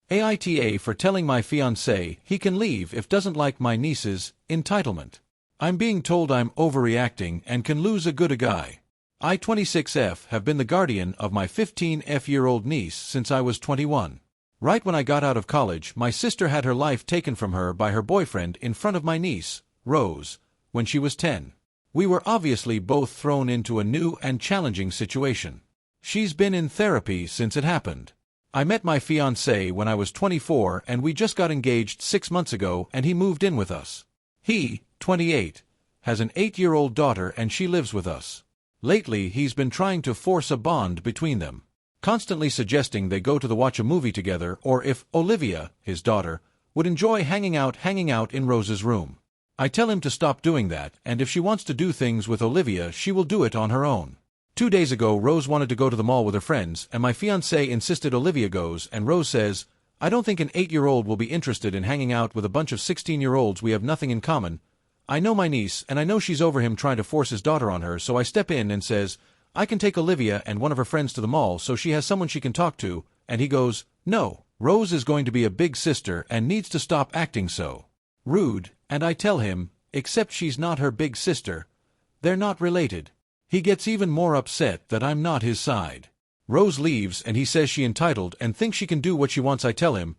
aita for telling my fiancé he can leave if doesn't like my niece's entitlement. I'm being told I'm overreacting and can lose a good guy. I 26F have been the guardian of my 15F-year-old niece since I was 21. Right when I got out of college, my sister had her life taken from her by her boyfriend in front of my niece, Rose, when she was 10. We were obviously both thrown into a new and challenging situation. She's been in therapy since it happened. I met my fiancé when I was 24 and we just got engaged 6 months ago and he moved in with us. He, 28, has an 8-year-old daughter and she lives with us. Lately he's been trying to force a bond between them, constantly suggesting they go to watch a movie together or if Olivia, his daughter, would enjoy hanging out in Rose's room. I tell him to stop doing that and if she wants to do things with Olivia she will do it on her own. 2 days ago Rose wanted to go to the mall with her friends and my fiancé insisted Olivia goes and Rose says, I don't think an 8-year-old will be interested in hanging out with a bunch of 16-year-olds we have nothing in common. I know my niece and I know she's over him trying to force his daughter on her, so I step in and says, I can take Olivia and one of her friends to the mall so she has someone she can talk to, and he goes, no, Rose is going to be a big sister and needs to stop acting so rude, and I tell him, except she's not her big sister. They're not related. He gets even more upset that I'm not his side. Rose leaves and he says she entitled and thinks she can do what she wants. I tell him,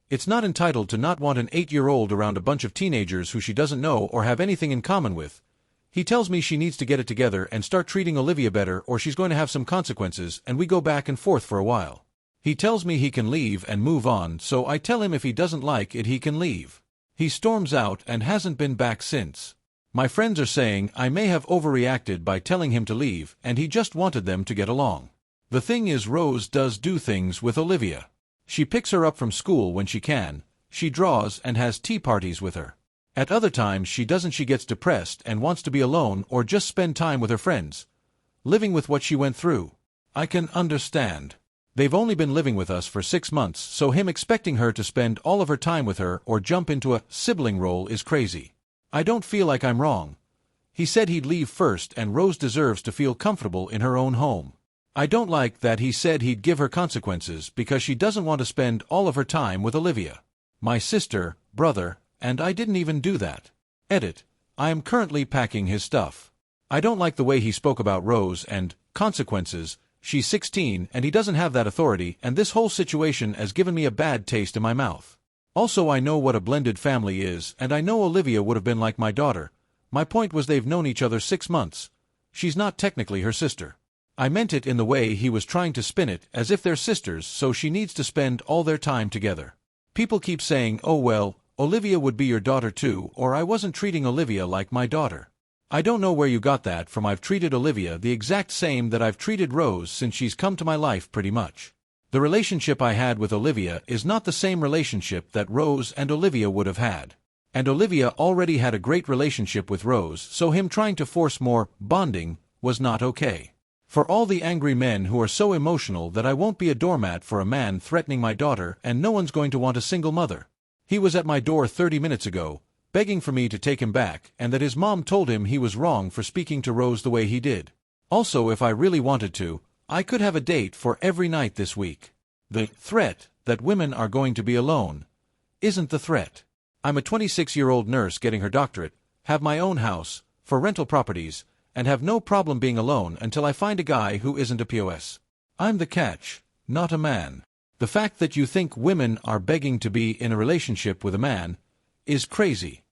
it's not entitled to not want an 8-year-old around a bunch of teenagers who she doesn't know or have anything in common with. He tells me she needs to get it together and start treating Olivia better or she's going to have some consequences, and we go back and forth for a while. He tells me he can leave and move on, so I tell him if he doesn't like it he can leave. He storms out and hasn't been back since. My friends are saying I may have overreacted by telling him to leave and he just wanted them to get along. The thing is, Rose does do things with Olivia. She picks her up from school when she can, she draws and has tea parties with her. At other times she doesn't. She gets depressed and wants to be alone or just spend time with her friends. Living with what she went through. I can understand. They've only been living with us for 6 months, so him expecting her to spend all of her time with her or jump into a sibling role is crazy. I don't feel like I'm wrong. He said he'd leave first and Rose deserves to feel comfortable in her own home. I don't like that he said he'd give her consequences because she doesn't want to spend all of her time with Olivia. My sister, brother, and I didn't even do that. Edit. I am currently packing his stuff. I don't like the way he spoke about Rose and consequences. She's 16 and he doesn't have that authority, and this whole situation has given me a bad taste in my mouth. Also, I know what a blended family is and I know Olivia would have been like my daughter. My point was they've known each other 6 months. She's not technically her sister. I meant it in the way he was trying to spin it, as if they're sisters, so she needs to spend all their time together. People keep saying, oh well, Olivia would be your daughter too, or I wasn't treating Olivia like my daughter. I don't know where you got that from. I've treated Olivia the exact same that I've treated Rose since she's come to my life pretty much. The relationship I had with Olivia is not the same relationship that Rose and Olivia would have had. And Olivia already had a great relationship with Rose, so him trying to force more bonding was not okay. For all the angry men who are so emotional that I won't be a doormat for a man threatening my daughter, and no one's going to want a single mother. He was at my door 30 minutes ago, begging for me to take him back, and that his mom told him he was wrong for speaking to Rose the way he did. Also, if I really wanted to, I could have a date for every night this week. The threat that women are going to be alone isn't the threat. I'm a 26-year-old nurse getting her doctorate, have my own house, for rental properties, and have no problem being alone until I find a guy who isn't a POS. I'm the catch, not a man. The fact that you think women are begging to be in a relationship with a man is crazy.